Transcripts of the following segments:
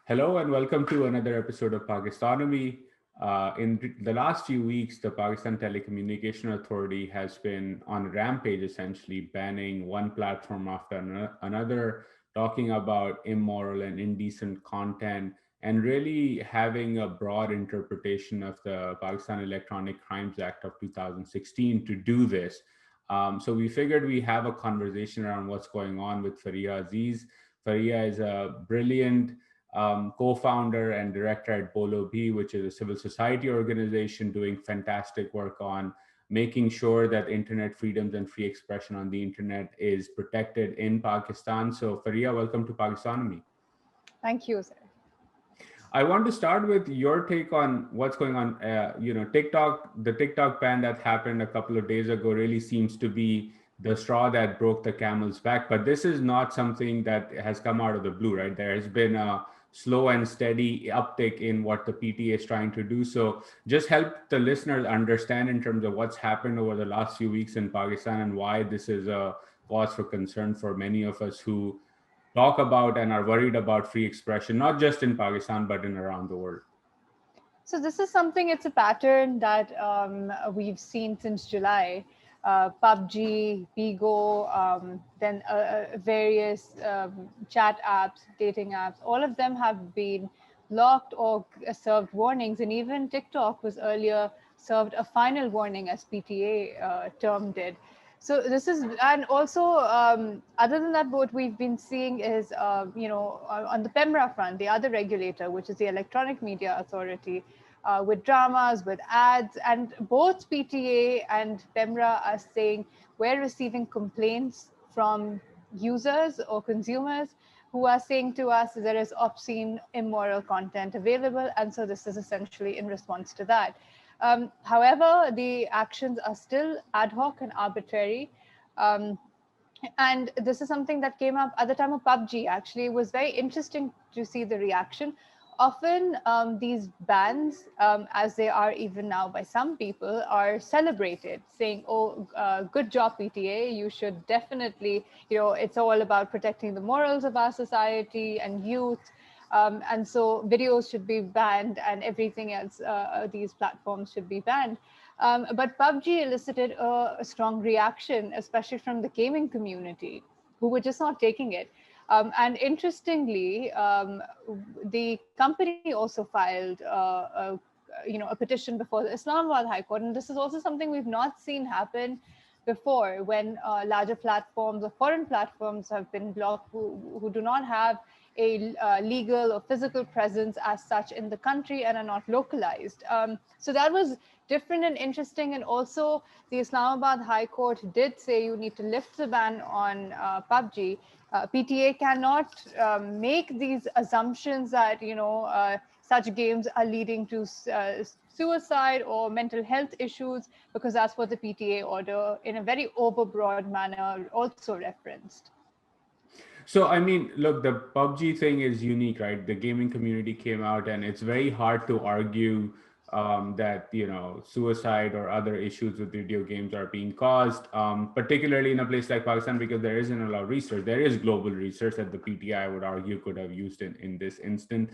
Hello and welcome to another episode of Pakistanomy. In the last few weeks, the Pakistan Telecommunication Authority has been on a rampage, essentially banning one platform after another, talking about immoral and indecent content, and really having a broad interpretation of the Pakistan Electronic Crimes Act of 2016 to do this. So we figured we have a conversation around what's going on with Farieha Aziz. Farieha is a brilliant co-founder and director at Bolo Bhi, which is a civil society organization doing fantastic work on making sure that internet freedoms and free expression on the internet is protected in Pakistan. So Faria, welcome to Pakistanomy. Thank you, sir. I want to start with your take on what's going on. The TikTok ban that happened a couple of days ago really seems to be the straw that broke the camel's back. But this is not something that has come out of the blue, right? There has been a slow and steady uptick in what the PTA is trying to do. So just help the listeners understand in terms of what's happened over the last few weeks in Pakistan and why this is a cause for concern for many of us who talk about and are worried about free expression, not just in Pakistan, but in around the world. So this is something, it's a pattern that we've seen since July. PUBG, Bigo, then various chat apps, dating apps, all of them have been blocked or served warnings. And even TikTok was earlier served a final warning, as PTA termed it. So this is, and also other than that, what we've been seeing is, on the PEMRA front, the other regulator, which is the Electronic Media Authority, with dramas, with ads, and both PTA and PEMRA are saying we're receiving complaints from users or consumers who are saying to us there is obscene, immoral content available, and so this is essentially in response to that. However, the actions are still ad hoc and arbitrary. Um, and this is something that came up at the time of PUBG. Actually, it was very interesting to see the reaction. Often, these bans, as they are even now by some people, are celebrated, saying, "Oh, good job, PTA. You should definitely, it's all about protecting the morals of our society and youth." And so videos should be banned and everything else, these platforms should be banned. But PUBG elicited a strong reaction, especially from the gaming community, who were just not taking it. And interestingly, the company also filed a petition before the Islamabad High Court, and this is also something we've not seen happen before when larger platforms or foreign platforms have been blocked who do not have a legal or physical presence as such in the country and are not localized. So that was different and interesting. And also, the Islamabad High Court did say you need to lift the ban on PUBG. PTA cannot make these assumptions that such games are leading to suicide or mental health issues, because that's what the PTA order, in a very overbroad manner, also referenced. So, I mean, look, the PUBG thing is unique, right? The gaming community came out, and it's very hard to argue that suicide or other issues with video games are being caused, particularly in a place like Pakistan, because there isn't a lot of research. There is global research that the PTI, I would argue, could have used in this instant,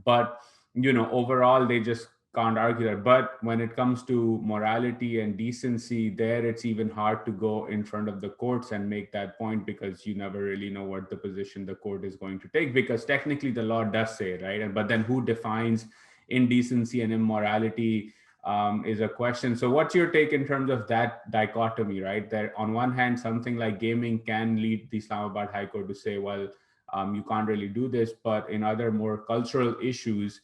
but overall they just can't argue that. But when it comes to morality and decency, there it's even hard to go in front of the courts and make that point, because you never really know what the position the court is going to take, because technically the law does say it, right? But then who defines indecency and immorality is a question. So what's your take in terms of that dichotomy, right? That on one hand, something like gaming can lead the Islamabad High Court to say, well, you can't really do this, but in other more cultural issues,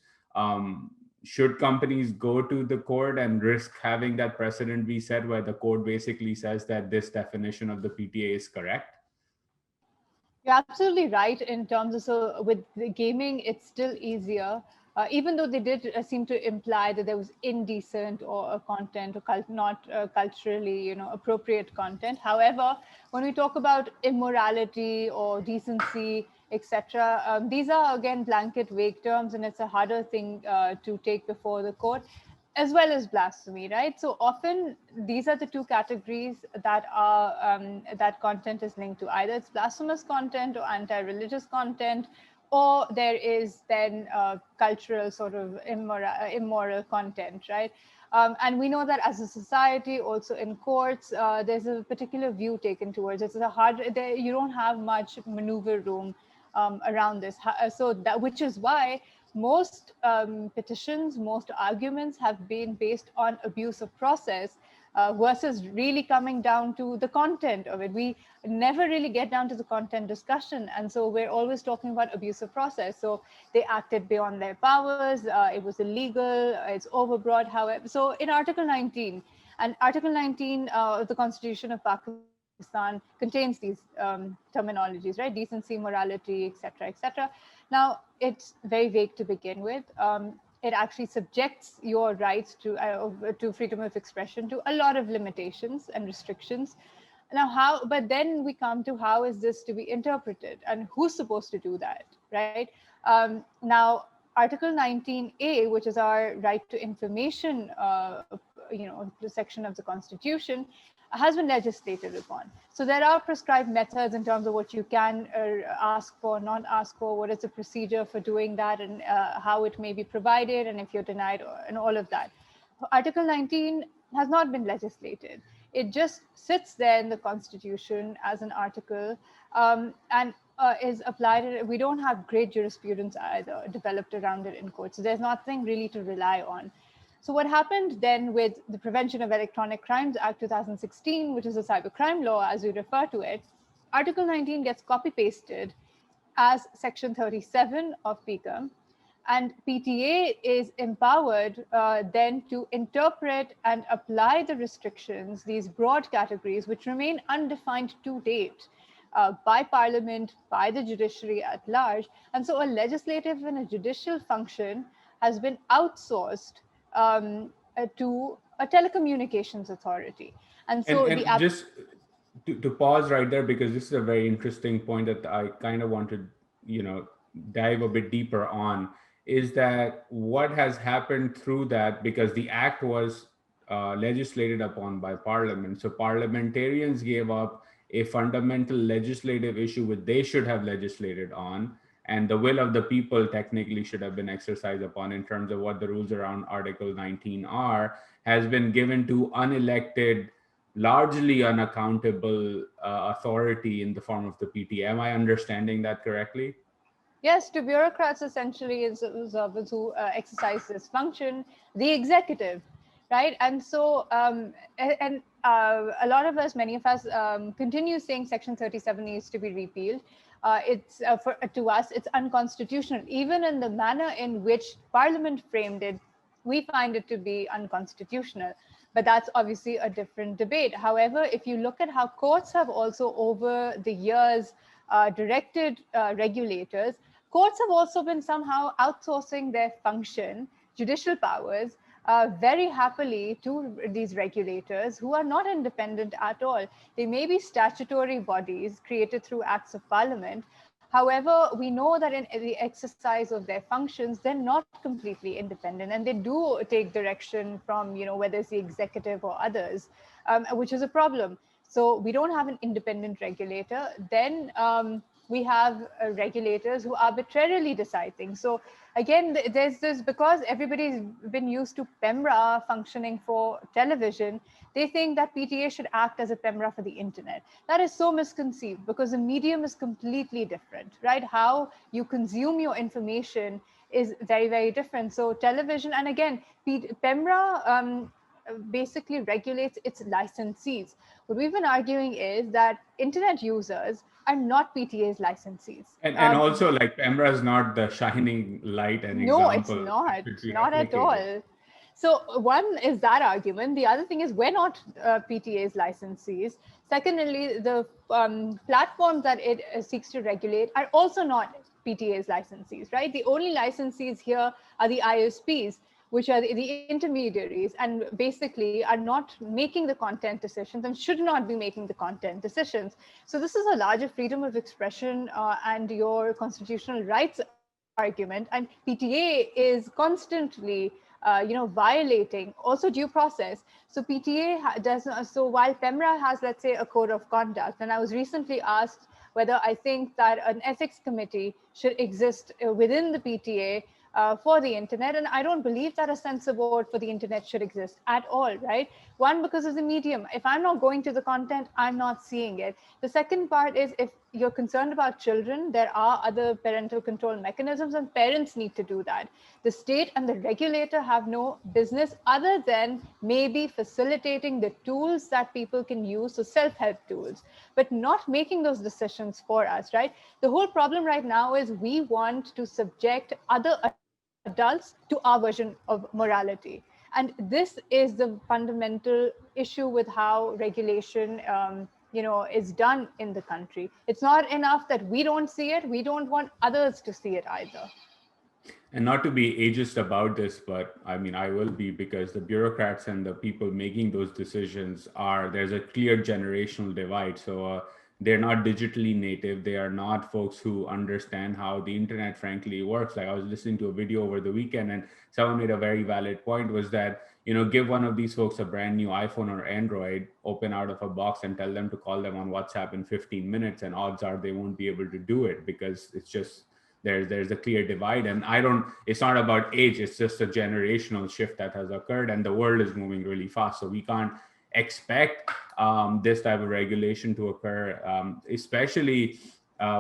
should companies go to the court and risk having that precedent be set where the court basically says that this definition of the PTA is correct? You're absolutely right in terms of, so with the gaming, it's still easier. Even though they did seem to imply that there was indecent or content or not culturally, appropriate content. However, when we talk about immorality or decency, etc., these are again blanket vague terms, and it's a harder thing to take before the court, as well as blasphemy, right? So often these are the two categories that are that content is linked to. Either it's blasphemous content or anti-religious content, or there is then cultural sort of immoral content, right? And we know that as a society, also in courts, there's a particular view taken towards it. It's a hard, you don't have much maneuver room around this. So that, which is why most petitions, most arguments have been based on abuse of process, versus really coming down to the content of it. We never really get down to the content discussion. And so we're always talking about abuse of process. So they acted beyond their powers, it was illegal, it's overbroad, however. So in Article 19, and Article 19 of the Constitution of Pakistan contains these terminologies, right? Decency, morality, etc., etc. Now, it's very vague to begin with. It actually subjects your rights to freedom of expression to a lot of limitations and restrictions. Now, how? But then we come to how is this to be interpreted, and who's supposed to do that, right? Now, Article 19A, which is our right to information, the section of the Constitution, has been legislated upon. So there are prescribed methods in terms of what you can ask for, not ask for, what is the procedure for doing that, and how it may be provided, and if you're denied, and all of that. Article 19 has not been legislated. It just sits there in the Constitution as an article, and is applied. We don't have great jurisprudence either developed around it in court. So there's nothing really to rely on. So what happened then with the Prevention of Electronic Crimes Act 2016, which is a cybercrime law as we refer to it, Article 19 gets copy-pasted as Section 37 of PECA, and PTA is empowered then to interpret and apply the restrictions, these broad categories, which remain undefined to date, by Parliament, by the judiciary at large. And so a legislative and a judicial function has been outsourced to a telecommunications authority. And so And just to pause right there, because this is a very interesting point that I kind of want to, dive a bit deeper on, is that what has happened through that, because the act was legislated upon by Parliament. So parliamentarians gave up a fundamental legislative issue which they should have legislated on, and the will of the people technically should have been exercised upon in terms of what the rules around Article 19 are, has been given to unelected, largely unaccountable authority in the form of the PTA. Am I understanding that correctly? Yes, to bureaucrats essentially is observers who exercise this function, the executive, right? And so, a lot of us, many of us, continue saying Section 37 needs to be repealed. To us, it's unconstitutional. Even in the manner in which Parliament framed it, we find it to be unconstitutional. But that's obviously a different debate. However, if you look at how courts have also over the years directed regulators, courts have also been somehow outsourcing their function, judicial powers, very happily to these regulators who are not independent at all. They may be statutory bodies created through acts of parliament. However, we know that in the exercise of their functions, they're not completely independent, and they do take direction from, whether it's the executive or others, which is a problem. So we don't have an independent regulator. Then we have regulators who arbitrarily decide things. So again, there's this, because everybody's been used to PEMRA functioning for television, they think that PTA should act as a PEMRA for the internet. That is so misconceived, because the medium is completely different, right? How you consume your information is very, very different. So television, and again, PEMRA basically regulates its licensees. What we've been arguing is that internet users are not PTA's licensees. And also, like, PEMRA is not the shining light and No, it's example not, that should be not at replicated. all. So one is that argument. The other thing is we're not PTA's licensees. Secondly, the platforms that it seeks to regulate are also not PTA's licensees, right? The only licensees here are the ISPs, which are the intermediaries, and basically are not making the content decisions and should not be making the content decisions. So this is a larger freedom of expression and your constitutional rights argument, and PTA is constantly violating also due process. So PTA does. So while PEMRA has, let's say, a code of conduct, and I was recently asked whether I think that an ethics committee should exist within the PTA for the internet. And I don't believe that a censor board for the internet should exist at all, right? One, because of the medium. If I'm not going to the content, I'm not seeing it. The second part is, if you're concerned about children, there are other parental control mechanisms, and parents need to do that. The state and the regulator have no business other than maybe facilitating the tools that people can use, so self-help tools, but not making those decisions for us, right? The whole problem right now is we want to subject other adults to our version of morality. And this is the fundamental issue with how regulation is done in the country. It's not enough that we don't see it. We don't want others to see it either. And not to be ageist about this, but I mean, I will be, because the bureaucrats and the people making those decisions there's a clear generational divide. So they're not digitally native. They are not folks who understand how the internet frankly works. Like, I was listening to a video over the weekend, and someone made a very valid point, was that, give one of these folks a brand new iPhone or Android, open out of a box, and tell them to call them on WhatsApp in 15 minutes. And odds are they won't be able to do it, because it's just, there's a clear divide. And it's not about age, it's just a generational shift that has occurred, and the world is moving really fast. So we can't expect this type of regulation to occur, especially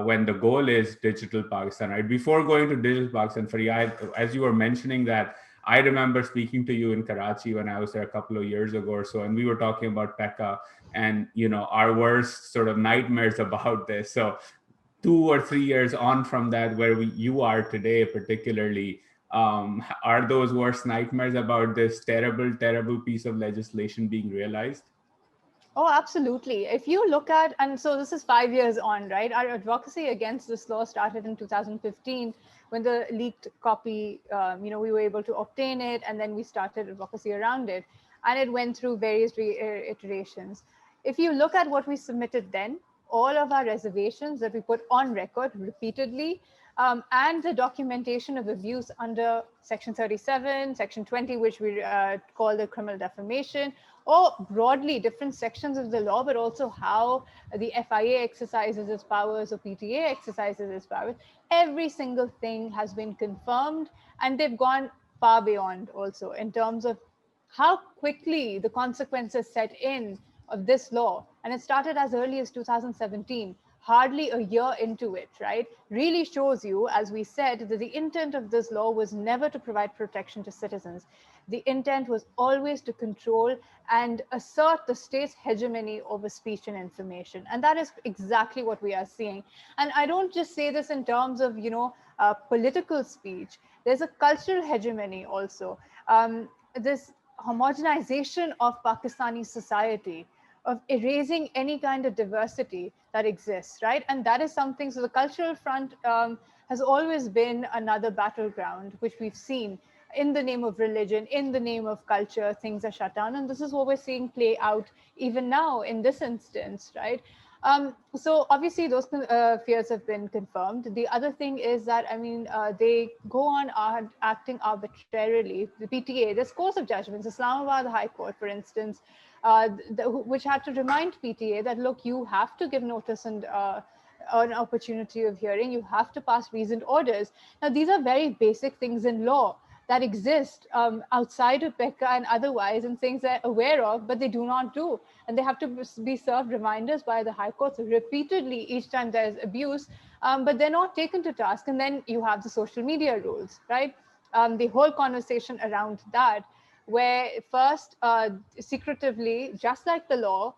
when the goal is digital Pakistan, right? Before going to digital Pakistan, Farieha, as you were mentioning that, I remember speaking to you in Karachi when I was there a couple of years ago or so, and we were talking about PECA and our worst sort of nightmares about this. So 2 or 3 years on from that, where you are today, particularly, are those worst nightmares about this terrible, terrible piece of legislation being realized? Oh, absolutely. If you look at, and so this is 5 years on, right? Our advocacy against this law started in 2015 when the leaked copy, we were able to obtain it, and then we started advocacy around it. And it went through various iterations. If you look at what we submitted then, all of our reservations that we put on record repeatedly, and the documentation of abuse under Section 37, Section 20, which we call the criminal defamation, or broadly different sections of the law, but also how the FIA exercises its powers or PTA exercises its powers. Every single thing has been confirmed, and they've gone far beyond also in terms of how quickly the consequences set in of this law. And it started as early as 2017, hardly a year into it, right? Really shows you, as we said, that the intent of this law was never to provide protection to citizens. The intent was always to control and assert the state's hegemony over speech and information. And that is exactly what we are seeing. And I don't just say this in terms of, political speech. There's a cultural hegemony also. This homogenization of Pakistani society, of erasing any kind of diversity that exists, right? And that is something, so the cultural front has always been another battleground, which we've seen in the name of religion, in the name of culture, things are shut down. And this is what we're seeing play out even now in this instance, right? So obviously those fears have been confirmed. The other thing is that, they go on acting arbitrarily. The PTA, there's course of judgments, Islamabad High Court, for instance, which had to remind PTA that, look, you have to give notice and an opportunity of hearing, you have to pass reasoned orders. Now, these are very basic things in law that exist outside of PECA and otherwise, and things they're aware of, but they do not do. And they have to be served reminders by the High Courts repeatedly each time there's abuse, but they're not taken to task. And then you have the social media rules, right? The whole conversation around that, where first, secretively, just like the law,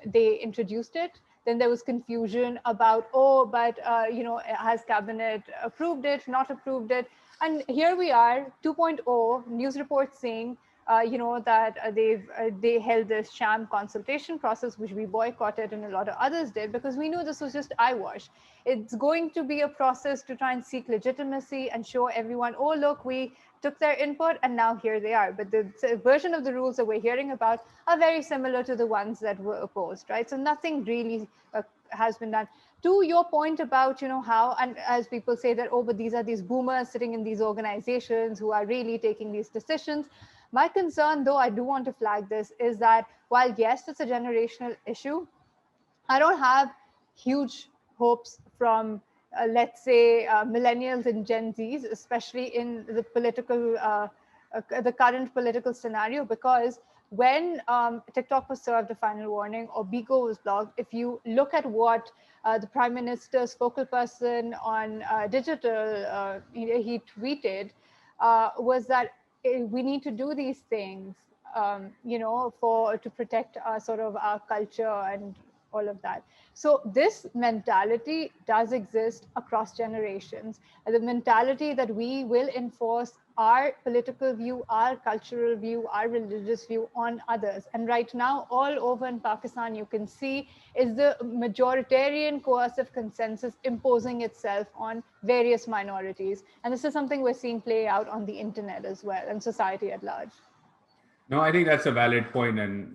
they introduced it. Then there was confusion about, has cabinet approved it, not approved it? And here we are, 2.0, news reports saying, that they held this sham consultation process, which we boycotted and a lot of others did, because we knew this was just eyewash. It's going to be a process to try and seek legitimacy and show everyone, oh, look, we took their input and now here they are. But the version of the rules that we're hearing about are very similar to the ones that were opposed, right? So nothing really has been done. To your point about, how, and as people say that, oh, but these are these boomers sitting in these organizations who are really taking these decisions. My concern, though, I do want to flag this, is that while, yes, it's a generational issue, I don't have huge hopes from, let's say, millennials and Gen Zs, especially in the the current political scenario, because when TikTok was served a final warning or Bigo was blocked, if you look at what the Prime Minister's focal person on digital, he tweeted, was that we need to do these things, to protect sort of our culture and all of that. So this mentality does exist across generations. And the mentality that we will enforce our political view, our cultural view, our religious view on others. And right now, all over in Pakistan, you can see is the majoritarian coercive consensus imposing itself on various minorities. And this is something we're seeing play out on the internet as well and society at large. No, I think that's a valid point, and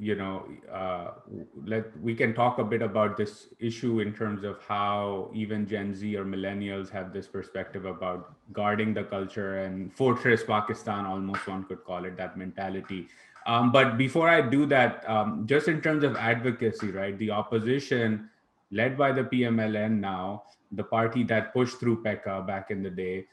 we can talk a bit about this issue in terms of how even Gen Z or millennials have this perspective about guarding the culture and fortress Pakistan, almost one could call it, that mentality. But before I do that, just in terms of advocacy, right? The opposition, led by the PML-N now, the party that pushed through PECA back in the day,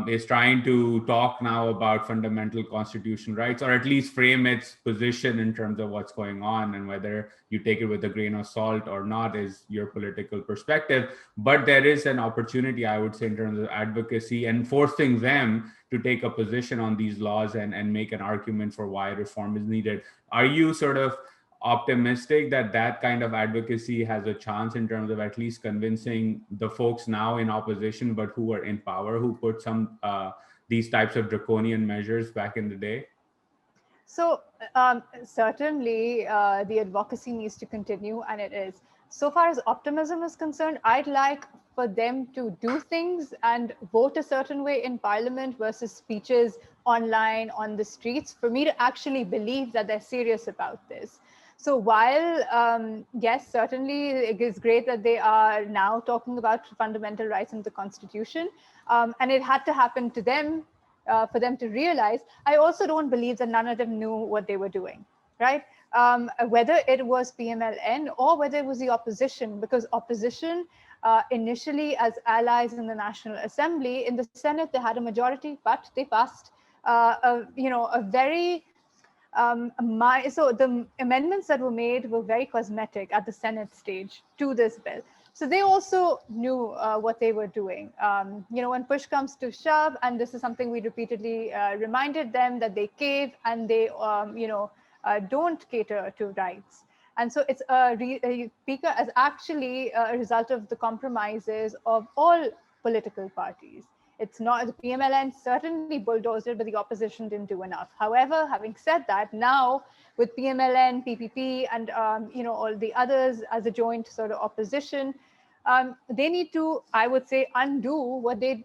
is trying to talk now about fundamental constitutional rights, or at least frame its position in terms of what's going on, and whether you take it with a grain of salt or not is your political perspective. But there is an opportunity, I would say, in terms of advocacy and forcing them to take a position on these laws and make an argument for why reform is needed. Are you sort of optimistic that that kind of advocacy has a chance in terms of at least convincing the folks now in opposition but who are in power, who put some these types of draconian measures back in the day? So certainly the advocacy needs to continue, and it is. So far as optimism is concerned, I'd like for them to do things and vote a certain way in parliament versus speeches online on the streets for me to actually believe that they're serious about this. So while, yes, certainly it is great that they are now talking about fundamental rights in the Constitution, and it had to happen to them for them to realize, I also don't believe that none of them knew what they were doing, right? Whether it was PML-N or whether it was the opposition, because opposition initially as allies in the National Assembly, in the Senate, they had a majority, but they passed a very so the amendments that were made were very cosmetic at the Senate stage to this bill. So they also knew what they were doing. When push comes to shove, and this is something we repeatedly reminded them, that they cave and they, don't cater to rights. And so it's PECA is actually a result of the compromises of all political parties. It's not, the PML-N certainly bulldozed it, but the opposition didn't do enough. However, having said that, now with PML-N, PPP, and all the others as a joint sort of opposition, they need to, I would say, undo what they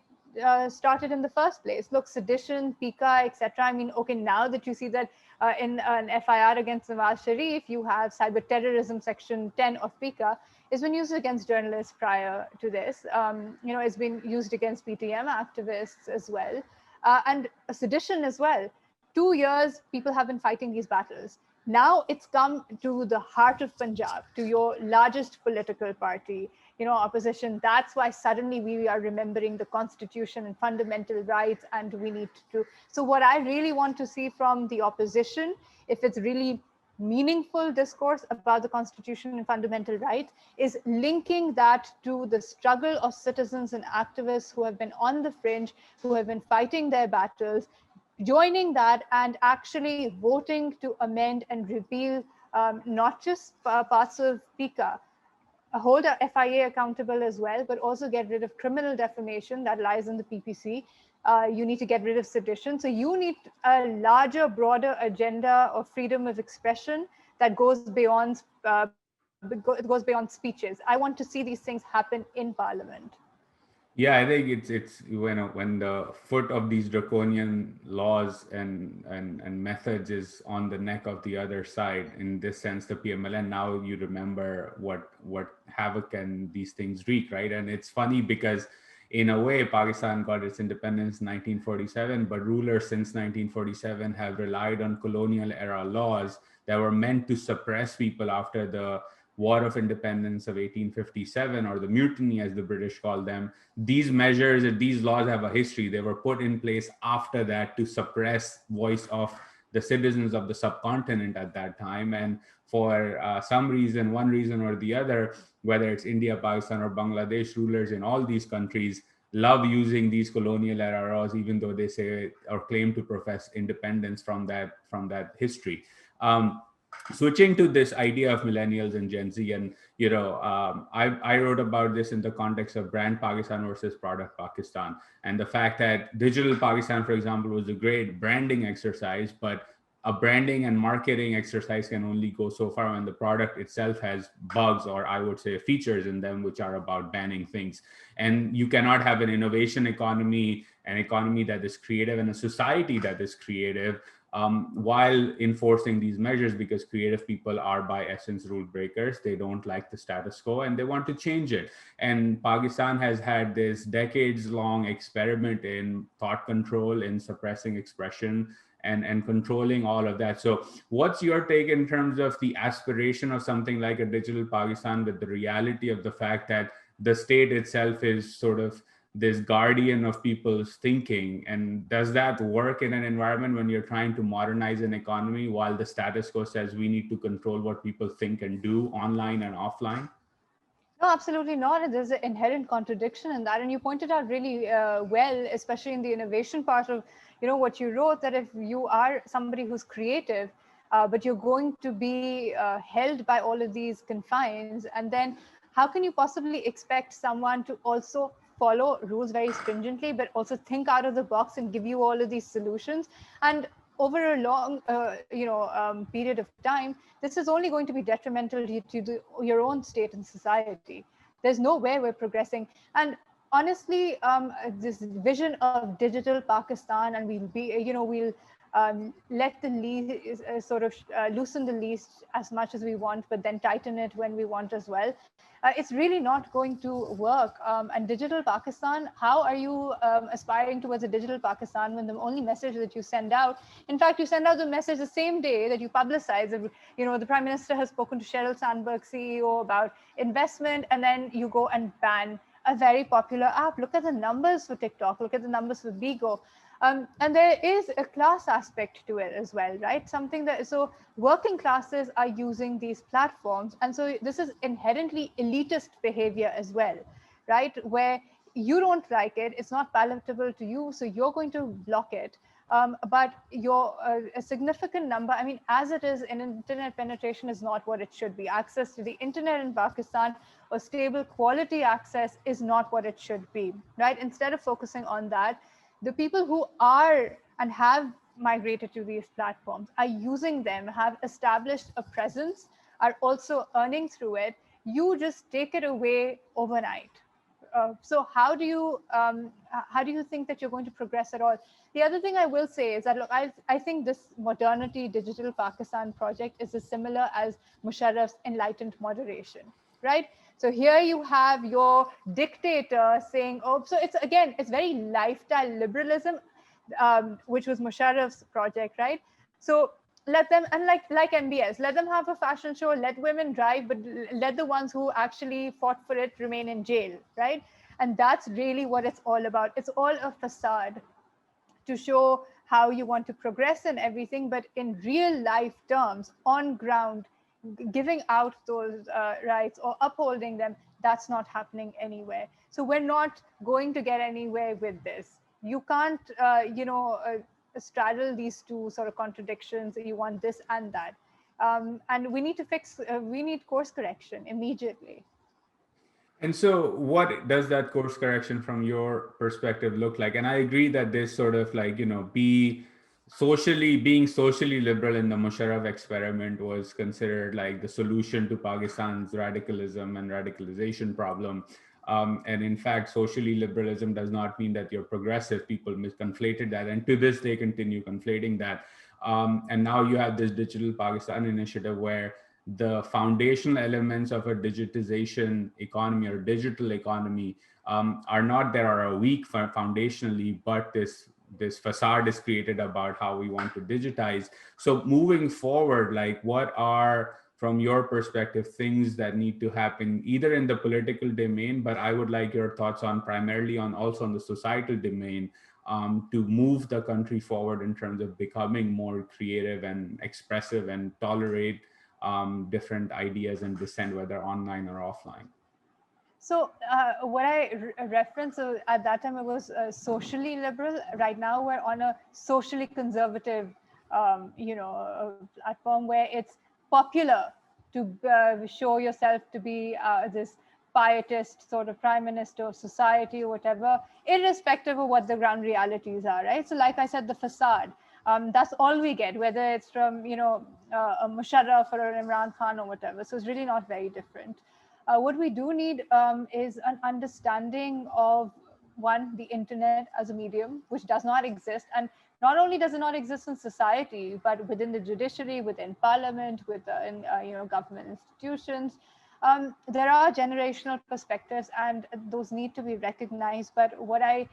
started in the first place. Look, sedition, PECA, etc. I mean, okay, now that you see that in an FIR against Nawaz Sharif, you have cyber terrorism section 10 of PECA, has been used against journalists prior to this. It's been used against PTM activists as well. And sedition as well. 2 years, people have been fighting these battles. Now it's come to the heart of Punjab, to your largest political party, opposition. That's why suddenly we are remembering the Constitution and fundamental rights, and we need to. So what I really want to see from the opposition, if it's really meaningful discourse about the Constitution and fundamental rights, is linking that to the struggle of citizens and activists who have been on the fringe, who have been fighting their battles, joining that and actually voting to amend and repeal not just parts of PECA, hold a FIA accountable as well, but also get rid of criminal defamation that lies in the PPC. You need to get rid of sedition. So you need a larger, broader agenda of freedom of expression that goes beyond speeches. I want to see these things happen in Parliament. Yeah, I think it's when the foot of these draconian laws and methods is on the neck of the other side. In this sense, the PML, and now you remember what havoc can these things wreak, right? And it's funny because in a way, Pakistan got its independence in 1947, but rulers since 1947 have relied on colonial era laws that were meant to suppress people after the War of Independence of 1857, or the Mutiny as the British call them, these measures and these laws have a history. They were put in place after that to suppress voice of the citizens of the subcontinent at that time. And for some reason, one reason or the other, whether it's India, Pakistan, or Bangladesh, rulers in all these countries love using these colonial era laws, even though they say or claim to profess independence from that history. Switching to this idea of millennials and Gen Z, and I wrote about this in the context of brand Pakistan versus product Pakistan, and the fact that digital Pakistan, for example, was a great branding exercise, but a branding and marketing exercise can only go so far when the product itself has bugs, or I would say features in them, which are about banning things. And you cannot have an innovation economy, an economy that is creative, and a society that is creative, while enforcing these measures, because creative people are by essence rule breakers. They don't like the status quo and they want to change it. And Pakistan has had this decades long experiment in thought control, in suppressing expression, and controlling all of that. So what's your take in terms of the aspiration of something like a digital Pakistan, with the reality of the fact that the state itself is sort of this guardian of people's thinking? And does that work in an environment when you're trying to modernize an economy while the status quo says we need to control what people think and do online and offline? No, absolutely not. There's an inherent contradiction in that, and you pointed out really well, especially in the innovation part of, what you wrote, that if you are somebody who's creative, but you're going to be held by all of these confines, and then how can you possibly expect someone to also follow rules very stringently, but also think out of the box and give you all of these solutions? And over a long, period of time, this is only going to be detrimental to your own state and society. There's no way we're progressing. And honestly, this vision of digital Pakistan, and we'll let the leash loosen the leash as much as we want, but then tighten it when we want as well. It's really not going to work. And digital Pakistan, how are you aspiring towards a digital Pakistan when the only message that you send out, in fact, you send out the message the same day that you publicize that, the Prime Minister has spoken to Sheryl Sandberg, CEO, about investment, and then you go and ban a very popular app. Look at the numbers for TikTok, look at the numbers for Bigo. And there is a class aspect to it as well, right? So working classes are using these platforms. And so this is inherently elitist behavior as well, right? Where you don't like it, it's not palatable to you, so you're going to block it. But a significant number, as it is, in internet penetration is not what it should be. Access to the internet in Pakistan, or stable quality access, is not what it should be, right? Instead of focusing on that, the people who are and have migrated to these platforms are using them, have established a presence, are also earning through it. You just take it away overnight. So how do you think that you're going to progress at all? The other thing I will say is that, look, I think this modernity digital Pakistan project is as similar as Musharraf's enlightened moderation, right? So here you have your dictator saying, oh, so it's very lifestyle liberalism, which was Musharraf's project, right? So let them, and like MBS, let them have a fashion show, let women drive, but let the ones who actually fought for it remain in jail, right? And that's really what it's all about. It's all a facade to show how you want to progress and everything, but in real life terms, on ground, giving out those rights or upholding them, that's not happening anywhere. So we're not going to get anywhere with this. You can't, straddle these two sort of contradictions. You want this and that. And we need to we need course correction immediately. And so, what does that course correction from your perspective look like? And I agree that this sort of being socially liberal in the Musharraf experiment was considered like the solution to Pakistan's radicalism and radicalization problem. And in fact, socially liberalism does not mean that you're progressive. People misconflated that, and to this they continue conflating that. And now you have this Digital Pakistan initiative where the foundational elements of a digitization economy or digital economy are not there, are weak foundationally, but this facade is created about how we want to digitize. So moving forward, like what are from your perspective, things that need to happen either in the political domain, but I would like your thoughts on primarily on also on the societal domain, to move the country forward in terms of becoming more creative and expressive and tolerate different ideas and dissent, whether online or offline. So what I referenced at that time, it was socially liberal. Right now, we're on a socially conservative, platform where it's popular to show yourself to be this pietist sort of prime minister of society or whatever, irrespective of what the ground realities are, right? So, like I said, the facade. That's all we get, whether it's from a Musharraf or an Imran Khan or whatever. So it's really not very different. What we do need is an understanding of one, the internet as a medium, which does not exist. And not only does it not exist in society, but within the judiciary, within parliament, within government institutions. There are generational perspectives, and those need to be recognized. But what I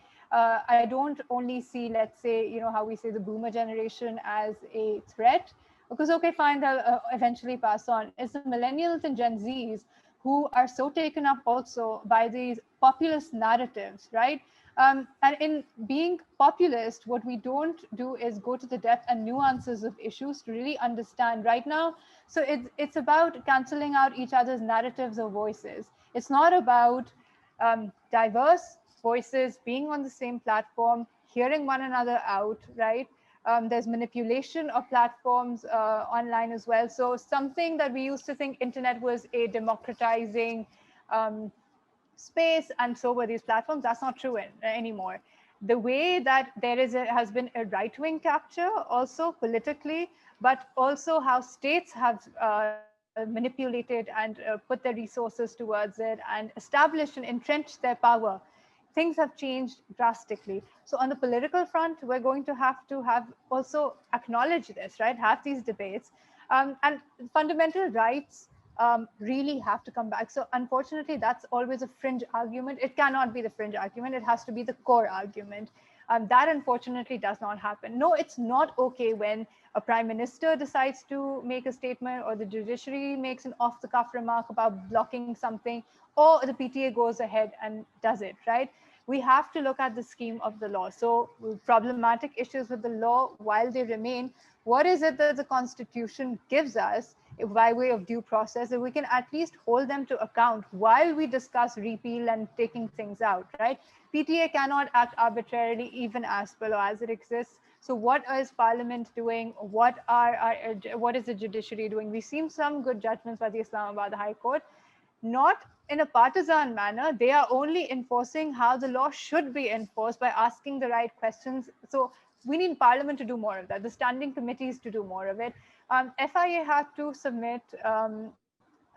don't only see, let's say, how we say the boomer generation as a threat, because okay, fine, they'll eventually pass on. It's the millennials and Gen Zs who are so taken up also by these populist narratives, right? And in being populist, what we don't do is go to the depth and nuances of issues to really understand right now. So it's about canceling out each other's narratives or voices. It's not about diverse voices being on the same platform, hearing one another out, right? There's manipulation of platforms online as well. So something that we used to think internet was a democratizing space, and so were these platforms. That's not true anymore. The way that has been a right-wing capture also politically, but also how states have manipulated and put their resources towards it and established and entrenched their power, things have changed drastically. So on the political front, we're going to have also acknowledge this, right? Have these debates, and fundamental rights really have to come back. So unfortunately, that's always a fringe argument. It cannot be the fringe argument. It has to be the core argument. That unfortunately does not happen. No, it's not okay when a prime minister decides to make a statement or the judiciary makes an off-the-cuff remark about blocking something, or the PTA goes ahead and does it, right? We have to look at the scheme of the law. So problematic issues with the law, while they remain, what is it that the Constitution gives us by way of due process, that we can at least hold them to account while we discuss repeal and taking things out, right? PTA cannot act arbitrarily even as per law as it exists. So what is Parliament doing? What is the judiciary doing? We've seen some good judgments by the Islamabad High Court, not in a partisan manner. They are only enforcing how the law should be enforced by asking the right questions. So we need Parliament to do more of that, the standing committees to do more of it. FIA had to submit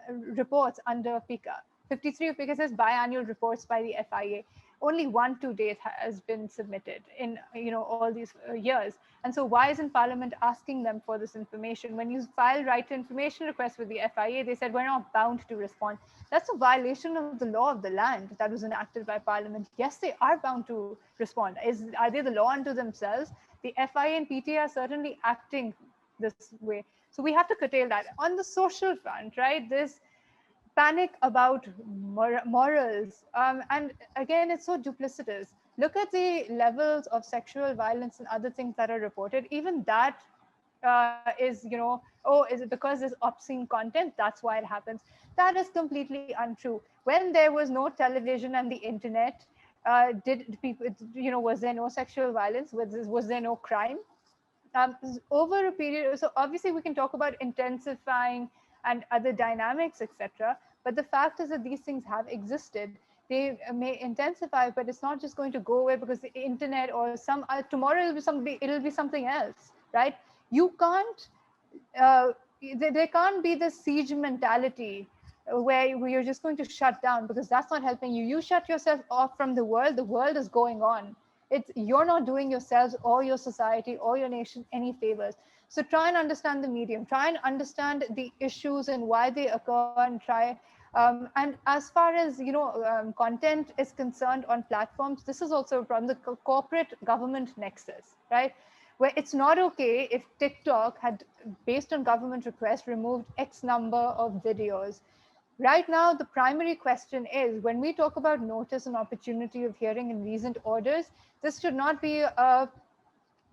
reports under PECA. 53 of PECA says biannual reports by the FIA. Only one to date has been submitted in all these years. And so why isn't Parliament asking them for this information? When you file right to information requests with the FIA, they said we're not bound to respond. That's a violation of the law of the land that was enacted by Parliament. Yes, they are bound to respond. Are they the law unto themselves? The FIA and PTA are certainly acting this way. So we have to curtail that. On the social front, right, this panic about morals, and again, it's so duplicitous. Look at the levels of sexual violence and other things that are reported. Even that is, oh, is it because there's obscene content, that's why it happens? That is completely untrue. When there was no television and the internet, did people, was there no sexual violence? Was there no crime? Over a period, so obviously we can talk about intensifying and other dynamics, etc. But the fact is that these things have existed. They may intensify, but it's not just going to go away because the internet or tomorrow it'll be something else, right? You can't. There can't be this siege mentality where you're just going to shut down, because that's not helping you. You shut yourself off from the world is going on. You're not doing yourselves or your society or your nation any favors. So try and understand the medium, try and understand the issues and why they occur, and try. And as far as content is concerned on platforms, this is also from the corporate government nexus, right? where it's not okay if TikTok had, based on government request, removed X number of videos. Right now, the primary question is, when we talk about notice and opportunity of hearing and reasoned orders, this should not be a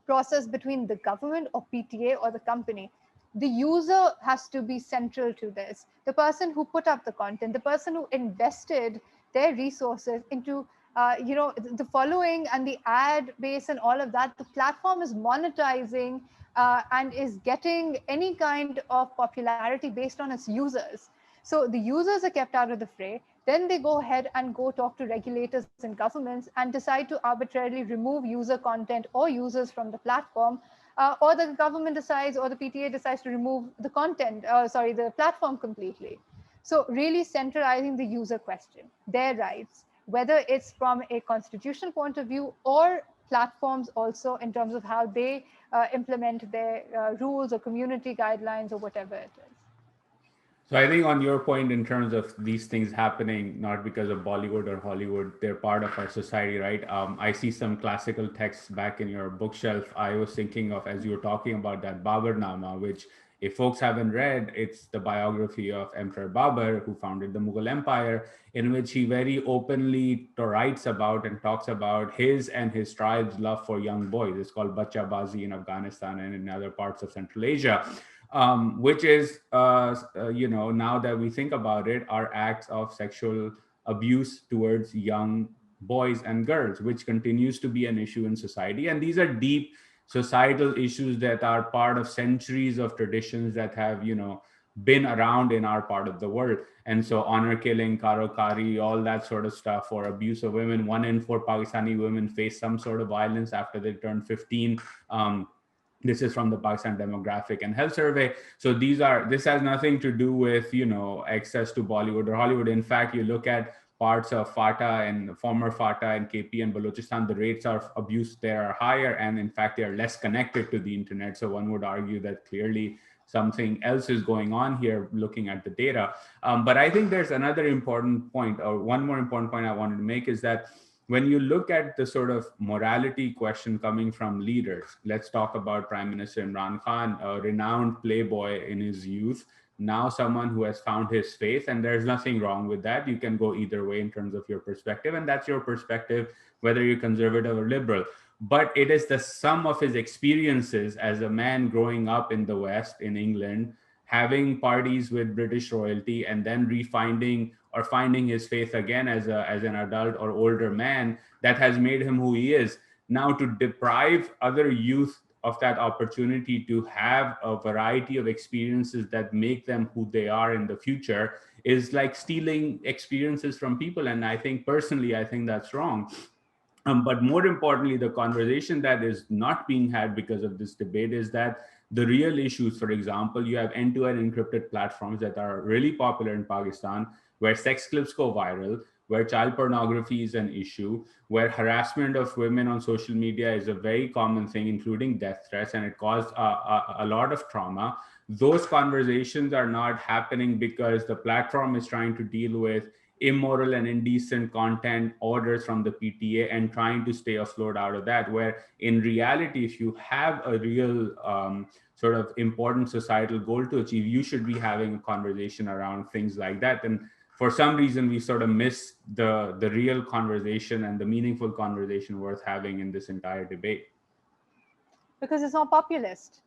process between the government or PTA or the company. The user has to be central to this. The person who put up the content, the person who invested their resources into the following and the ad base and all of that, the platform is monetizing and is getting any kind of popularity based on its users. So the users are kept out of the fray. Then they go ahead and go talk to regulators and governments and decide to arbitrarily remove user content or users from the platform, or the government decides or the PTA decides to remove the the platform completely. So really centralizing the user question, their rights, whether it's from a constitutional point of view or platforms also in terms of how they implement their rules or community guidelines or whatever it is. So I think on your point in terms of these things happening not because of Bollywood or Hollywood, they're part of our society, right? I see some classical texts back in your bookshelf. I was thinking of, as you were talking about, that Baburnama, which, if folks haven't read, it's the biography of Emperor Babur, who founded the Mughal Empire, in which he very openly writes about and talks about his and his tribe's love for young boys. It's called Bacha Bazi in Afghanistan and in other parts of Central Asia, which is, now that we think about it, are acts of sexual abuse towards young boys and girls, which continues to be an issue in society. And these are deep societal issues that are part of centuries of traditions that have, been around in our part of the world. And so honor killing, karo kari, all that sort of stuff, or abuse of women. 1 in 4 Pakistani women face some sort of violence after they turn 15. This is from the Pakistan Demographic and Health Survey. So this has nothing to do with, access to Bollywood or Hollywood. In fact, you look at parts of FATA and former FATA and KP and Balochistan, the rates of abuse there are higher, and in fact, they are less connected to the internet. So one would argue that clearly something else is going on here looking at the data. But I think there's another important point, or one more important point I wanted to make, is that when you look at the sort of morality question coming from leaders, let's talk about Prime Minister Imran Khan, a renowned playboy in his youth, now someone who has found his faith, and there's nothing wrong with that. You can go either way in terms of your perspective, and that's your perspective, whether you're conservative or liberal. But it is the sum of his experiences as a man growing up in the West, in England, having parties with British royalty, and then refinding or finding his faith again as an adult or older man, that has made him who he is. Now, to deprive other youth of that opportunity to have a variety of experiences that make them who they are in the future is like stealing experiences from people. And I think personally, I think that's wrong. But more importantly, the conversation that is not being had because of this debate is that the real issues, for example, you have end-to-end encrypted platforms that are really popular in Pakistan, where sex clips go viral, where child pornography is an issue, where harassment of women on social media is a very common thing, including death threats, and it caused a lot of trauma. Those conversations are not happening because the platform is trying to deal with immoral and indecent content orders from the PTA and trying to stay afloat out of that, where in reality, if you have a real sort of important societal goal to achieve, you should be having a conversation around things like that. And for some reason, we sort of miss the real conversation and the meaningful conversation worth having in this entire debate. Because it's not populist,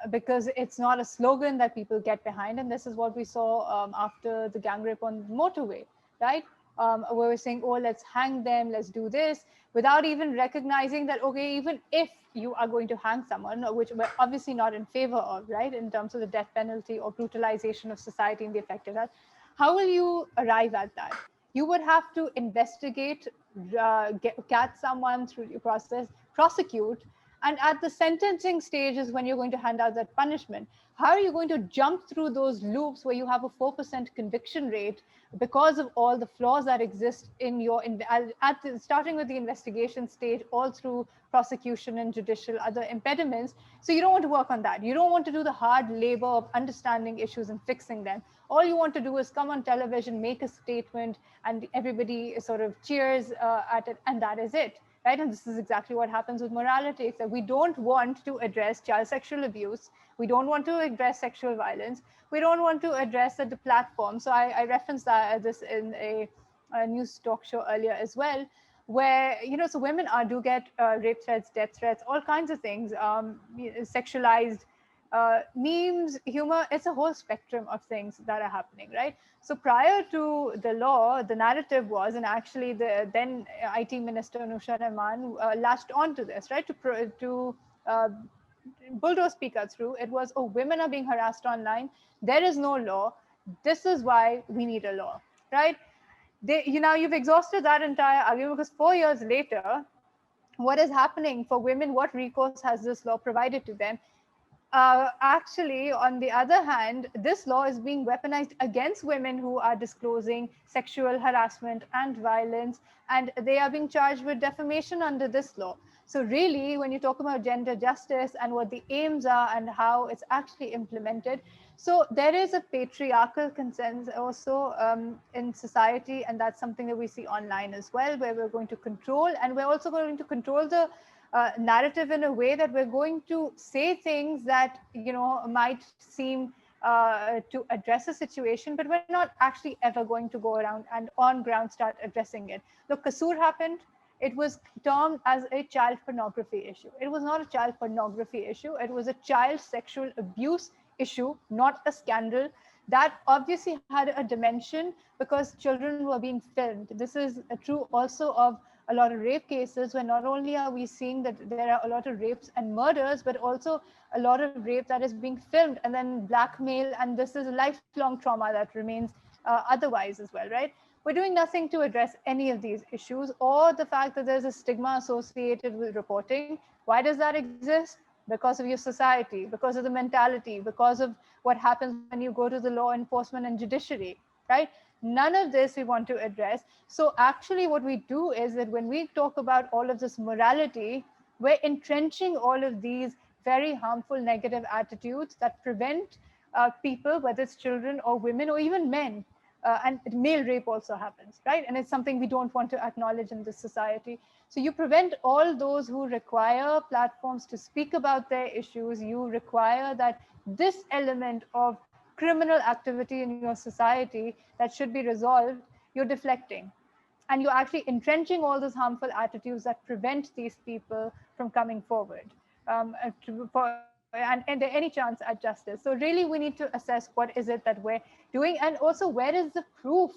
because it's not a slogan that people get behind. And this is what we saw after the gang rape on the motorway, right? Where we're saying, oh, let's hang them, let's do this, without even recognizing that, okay, even if you are going to hang someone, which we're obviously not in favor of, right, in terms of the death penalty or brutalization of society and the effect of that, how will you arrive at that? You would have to investigate, catch someone through the process, prosecute, and at the sentencing stage is when you're going to hand out that punishment. How are you going to jump through those loops where you have a 4% conviction rate because of all the flaws that exist in your, starting with the investigation stage, all through prosecution and judicial other impediments? So you don't want to work on that. You don't want to do the hard labor of understanding issues and fixing them. All you want to do is come on television, make a statement, and everybody sort of cheers at it, and that is it. right? And this is exactly what happens with morality. It's that we don't want to address child sexual abuse. We don't want to address sexual violence. We don't want to address the platform. So I referenced this in a news talk show earlier as well, where, so women do get rape threats, death threats, all kinds of things, sexualized memes, humor. It's a whole spectrum of things that are happening, right? So prior to the law, the narrative was, and actually the then IT Minister Nusha Rahman latched onto this, right, to bulldoze PECA through. It was, oh, women are being harassed online. There is no law. This is why we need a law, right? You've exhausted that entire argument, because 4 years later, what is happening for women? What recourse has this law provided to them? Actually, on the other hand, this law is being weaponized against women who are disclosing sexual harassment and violence, and they are being charged with defamation under this law. So really, when you talk about gender justice and what the aims are and how it's actually implemented, so there is a patriarchal consensus also in society, and that's something that we see online as well, where we're going to control, and we're also going to control the narrative in a way that we're going to say things that might seem to address a situation, but we're not actually ever going to go around and on ground start addressing it. Look, Kasoor happened. It was termed as a child pornography issue. It was not a child pornography issue. It was a child sexual abuse issue, not a scandal. That obviously had a dimension because children were being filmed. This is true also of a lot of rape cases, where not only are we seeing that there are a lot of rapes and murders, but also a lot of rape that is being filmed and then blackmail. And this is a lifelong trauma that remains otherwise as well, right? We're doing nothing to address any of these issues, or the fact that there's a stigma associated with reporting. Why does that exist? Because of your society, because of the mentality, because of what happens when you go to the law enforcement and judiciary, right? None of this we want to address. So actually what we do is that when we talk about all of this morality, we're entrenching all of these very harmful negative attitudes that prevent people, whether it's children or women or even men, and male rape also happens, right? And it's something we don't want to acknowledge in this society. So you prevent all those who require platforms to speak about their issues. You require that this element of criminal activity in your society that should be resolved, you're deflecting. And you're actually entrenching all those harmful attitudes that prevent these people from coming forward and any chance at justice. So really we need to assess what is it that we're doing, and also where is the proof.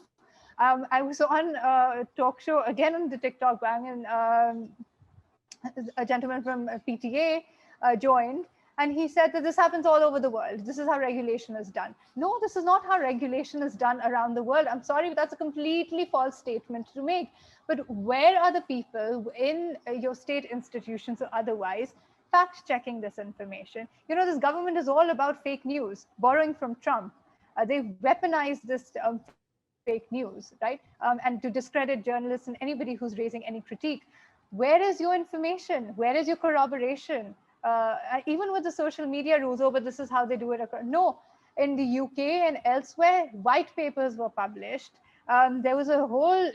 I was on a talk show again on the TikTok bang, and a gentleman from PTA joined, and he said that this happens all over the world. This is how regulation is done. No, this is not how regulation is done around the world. I'm sorry, but that's a completely false statement to make. But where are the people in your state institutions or otherwise fact checking this information? This government is all about fake news, borrowing from Trump. They weaponized this fake news, right? And to discredit journalists and anybody who's raising any critique. Where is your information? Where is your corroboration? Even with the social media rules, but this is how they do it. No, in the UK and elsewhere, white papers were published. There was a whole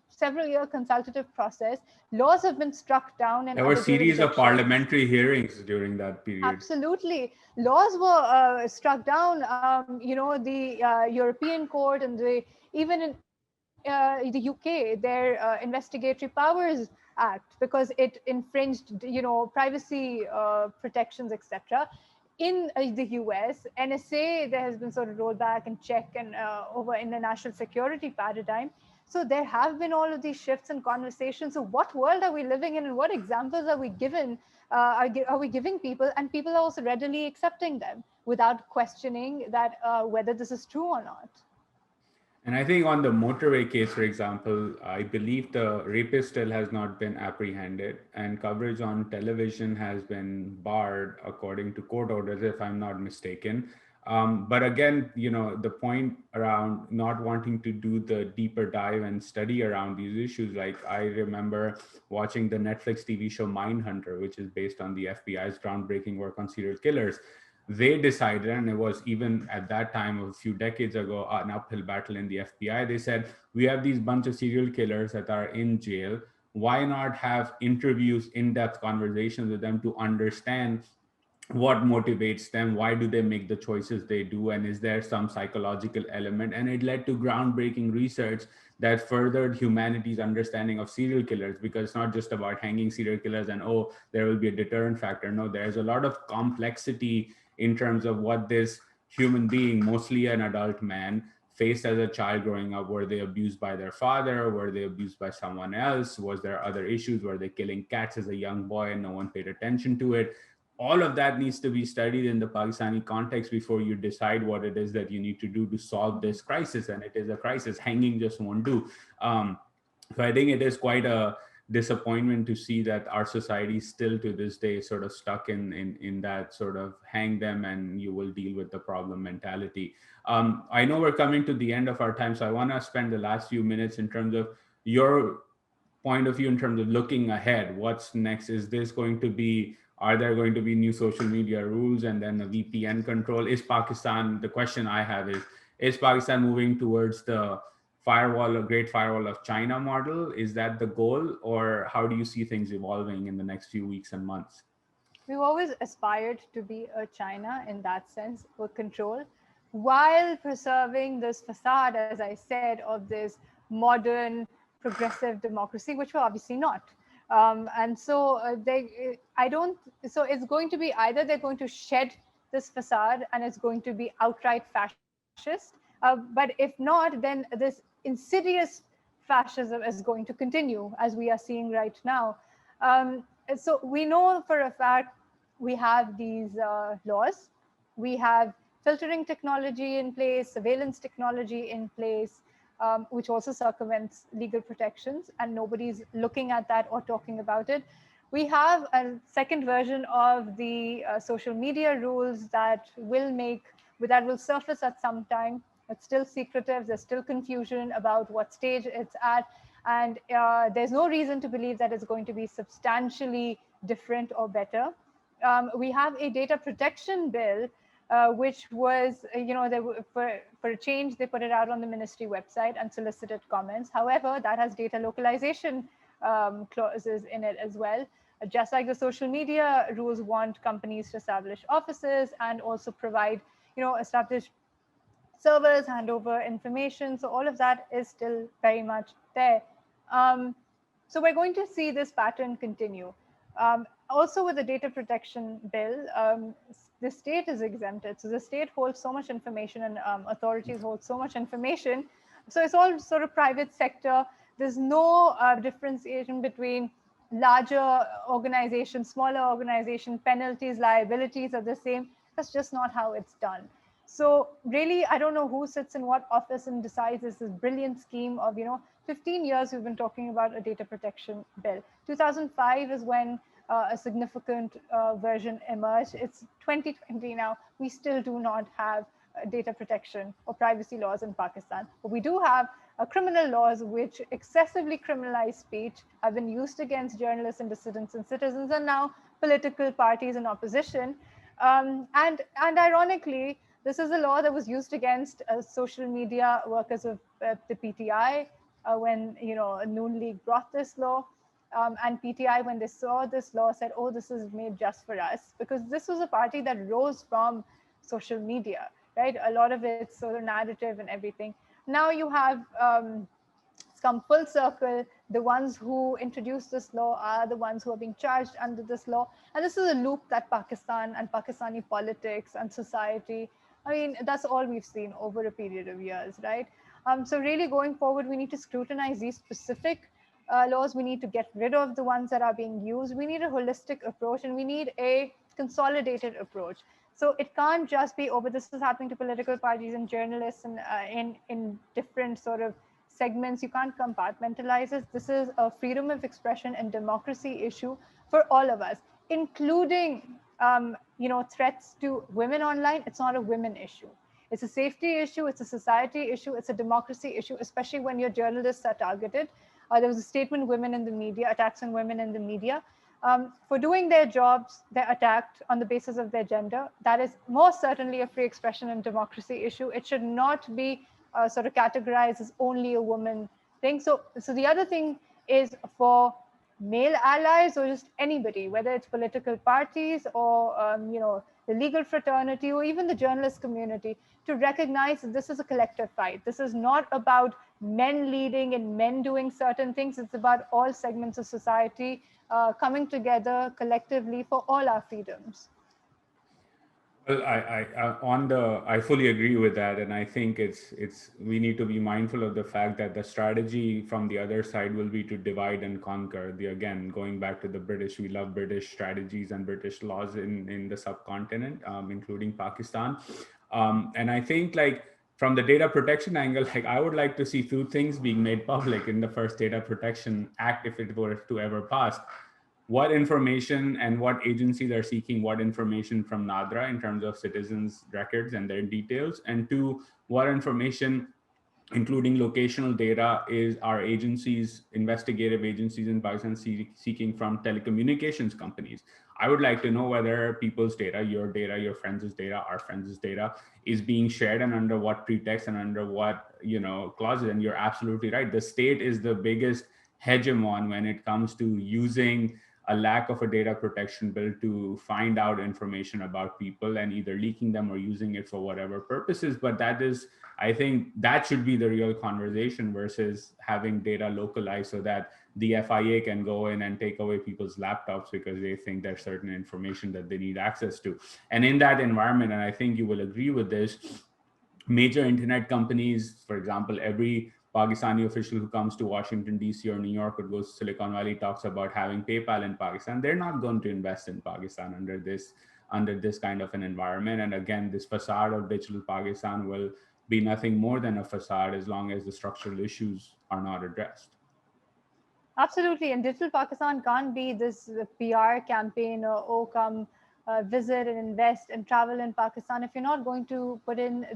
several-year consultative process. Laws have been struck down in There were other series of jurisdictions. parliamentary hearings during that period. Absolutely. Laws were struck down. The European Court and even in the UK, their Investigatory Powers Act, because it infringed, privacy protections, etc. In the US, NSA, there has been sort of rolled back and check and over in the national security paradigm. So there have been all of these shifts and conversations. So what world are we living in, and what examples are we given? Are we giving people, and people are also readily accepting them without questioning that whether this is true or not. And I think on the motorway case, for example, I believe the rapist still has not been apprehended, and coverage on television has been barred according to court orders, if I'm not mistaken. But again, the point around not wanting to do the deeper dive and study around these issues, like I remember watching the Netflix TV show Mindhunter, which is based on the FBI's groundbreaking work on serial killers. They decided, and it was even at that time a few decades ago, an uphill battle in the FBI. They said, we have these bunch of serial killers that are in jail. why not have interviews, in-depth conversations with them to understand what motivates them, why do they make the choices they do, and is there some psychological element? And it led to groundbreaking research that furthered humanity's understanding of serial killers, because it's not just about hanging serial killers and, oh, there will be a deterrent factor. No, there's a lot of complexity in terms of what this human being, mostly an adult man, faced as a child growing up. Were they abused by their father? Were they abused by someone else? Was there other issues? Were they killing cats as a young boy and no one paid attention to it? All of that needs to be studied in the Pakistani context before you decide what it is that you need to do to solve this crisis. And it is a crisis. Hanging just won't do. So I think it is quite a disappointment to see that our society still to this day sort of stuck in that sort of hang them and you will deal with the problem mentality. I know we're coming to the end of our time, so I want to spend the last few minutes in terms of your point of view in terms of looking ahead. What's next? Is this going to be, are there going to be new social media rules and then a VPN control? Is Pakistan, the question I have is Pakistan moving towards the firewall, a great firewall of China model? Is that the goal, or how do you see things evolving in the next few weeks and months? We've always aspired to be a China in that sense, for control, while preserving this facade, as I said, of this modern progressive democracy, which we're obviously not. And so I don't, so it's going to be either they're going to shed this facade and it's going to be outright fascist. But if not, then this insidious fascism is going to continue, as we are seeing right now. So we know for a fact we have these laws, we have filtering technology in place, surveillance technology in place, which also circumvents legal protections, and nobody's looking at that or talking about it. We have a second version of the social media rules that will surface at some time. It's still secretive. There's still confusion about what stage it's at. And there's no reason to believe that it's going to be substantially different or better. We have a data protection bill, which was, for a change, they put it out on the ministry website and solicited comments. However, that has data localization clauses in it as well. Just like the social media rules want companies to establish offices and also provide, establish servers, hand over information. So all of that is still very much there. So we're going to see this pattern continue. Also with the data protection bill, the state is exempted. So the state holds so much information and authorities hold so much information. So it's all sort of private sector. There's no differentiation between larger organizations, smaller organizations, penalties, liabilities are the same. That's just not how it's done. So really, I don't know who sits in what office and decides this brilliant scheme of, 15 years we've been talking about a data protection bill. 2005 is when a significant version emerged. It's 2020 now. We still do not have data protection or privacy laws in Pakistan. But we do have criminal laws which excessively criminalize speech, have been used against journalists and dissidents and citizens, and now political parties in opposition. And ironically, this is a law that was used against social media workers of the PTI when Noon League brought this law. And PTI, when they saw this law, said, oh, this is made just for us, because this was a party that rose from social media, right? A lot of its sort of narrative and everything. Now you have it's come full circle. The ones who introduced this law are the ones who are being charged under this law. And this is a loop that Pakistan and Pakistani politics and society, that's all we've seen over a period of years, right? So really going forward, we need to scrutinize these specific laws. We need to get rid of the ones that are being used. We need a holistic approach, and we need a consolidated approach. So it can't just be, but this is happening to political parties and journalists and in different sort of segments. You can't compartmentalize this. This is a freedom of expression and democracy issue for all of us, including threats to women online. It's not a women issue. It's a safety issue. It's a society issue. It's a democracy issue, especially when your journalists are targeted. There was a statement, women in the media, attacks on women in the media. For doing their jobs, they're attacked on the basis of their gender. That is most certainly a free expression and democracy issue. It should not be sort of categorized as only a woman thing. So the other thing is for male allies or just anybody, whether it's political parties or the legal fraternity or even the journalist community, to recognize that this is a collective fight. This is not about men leading and men doing certain things. It's about all segments of society coming together collectively for all our freedoms. Well, I fully agree with that, and I think we need to be mindful of the fact that the strategy from the other side will be to divide and conquer. Again, going back to the British, we love British strategies and British laws in the subcontinent, including Pakistan, and I think like from the data protection angle, like I would like to see two things being made public in the first Data Protection Act if it were to ever pass. What information and what agencies are seeking what information from NADRA in terms of citizens' records and their details, and two, what information, including locational data, is our agencies, investigative agencies in Pakistan seeking from telecommunications companies. I would like to know whether people's data, your friends' data, our friends' data, is being shared and under what pretext and under what clauses. And you're absolutely right. The state is the biggest hegemon when it comes to using a lack of a data protection bill to find out information about people and either leaking them or using it for whatever purposes. But that is, I think that should be the real conversation versus having data localized so that the FIA can go in and take away people's laptops because they think there's certain information that they need access to. And in that environment, and I think you will agree with this, major internet companies, for example, every Pakistani official who comes to Washington, D.C. or New York or goes to Silicon Valley talks about having PayPal in Pakistan. They're not going to invest in Pakistan under this kind of an environment. And again, this facade of digital Pakistan will be nothing more than a facade as long as the structural issues are not addressed. Absolutely. And Digital Pakistan can't be this PR campaign or, oh, come visit and invest and travel in Pakistan if you're not going to put in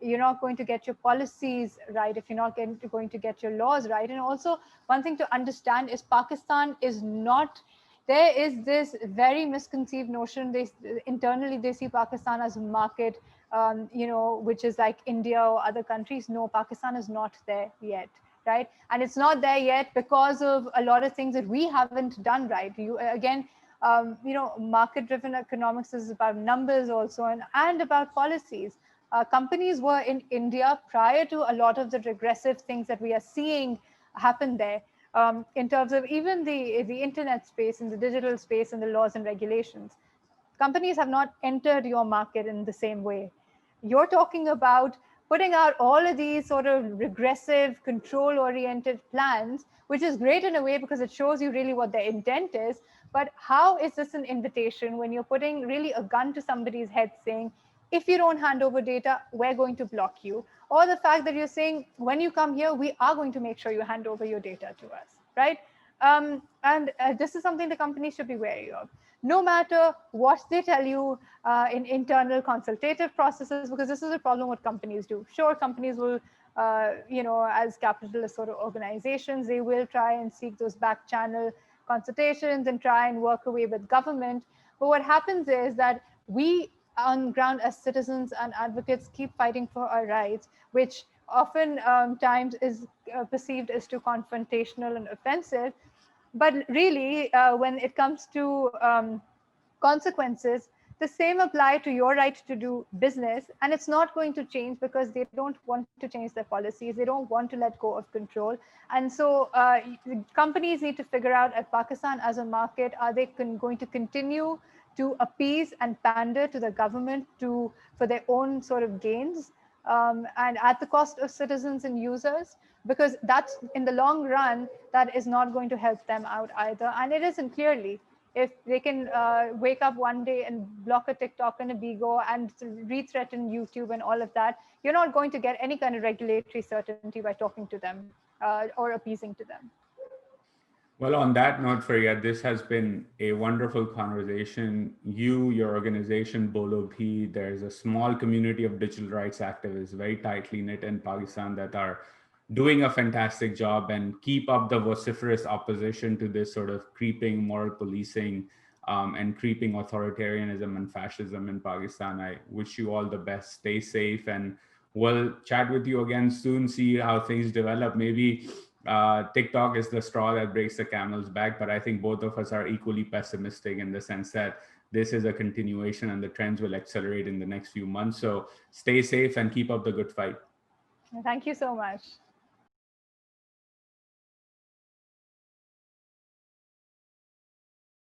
you're not going to get your policies right, if you're not going to get your laws right. And also, one thing to understand is Pakistan is not, there is this very misconceived notion. Internally, they see Pakistan as a market, which is like India or other countries. No, Pakistan is not there yet. Right, and it's not there yet because of a lot of things that we haven't done right. Market-driven economics is about numbers also, and about policies. Companies were in India prior to a lot of the regressive things that we are seeing happen there, in terms of even the internet space and the digital space and the laws and regulations. Companies have not entered your market in the same way. You're talking about putting out all of these sort of regressive, control-oriented plans, which is great in a way because it shows you really what their intent is. But how is this an invitation when you're putting really a gun to somebody's head saying, if you don't hand over data, we're going to block you? Or the fact that you're saying, when you come here, we are going to make sure you hand over your data to us, right? And this is something the company should be wary of, no matter what they tell you in internal consultative processes, because this is a problem what companies do. Sure, companies will, as capitalist sort of organizations, they will try and seek those back channel consultations and try and work away with government. But what happens is that we on ground as citizens and advocates keep fighting for our rights, which often times is perceived as too confrontational and offensive. But really, when it comes to consequences, the same apply to your right to do business. And it's not going to change because they don't want to change their policies. They don't want to let go of control. And so companies need to figure out at Pakistan as a market, are they going to continue to appease and pander to the government for their own sort of gains, and at the cost of citizens and users? Because that's, in the long run, that is not going to help them out either. And it isn't clearly. If they can wake up one day and block a TikTok and a Bigo and re-threaten YouTube and all of that, you're not going to get any kind of regulatory certainty by talking to them or appeasing to them. Well, on that note, Farieha, this has been a wonderful conversation. You, your organization, Bolo Bhi, there's a small community of digital rights activists, very tightly knit in Pakistan, that are doing a fantastic job and keep up the vociferous opposition to this sort of creeping moral policing and creeping authoritarianism and fascism in Pakistan. I wish you all the best. Stay safe, and we'll chat with you again soon, see how things develop. Maybe TikTok is the straw that breaks the camel's back, but I think both of us are equally pessimistic in the sense that this is a continuation and the trends will accelerate in the next few months. So stay safe and keep up the good fight. Thank you so much.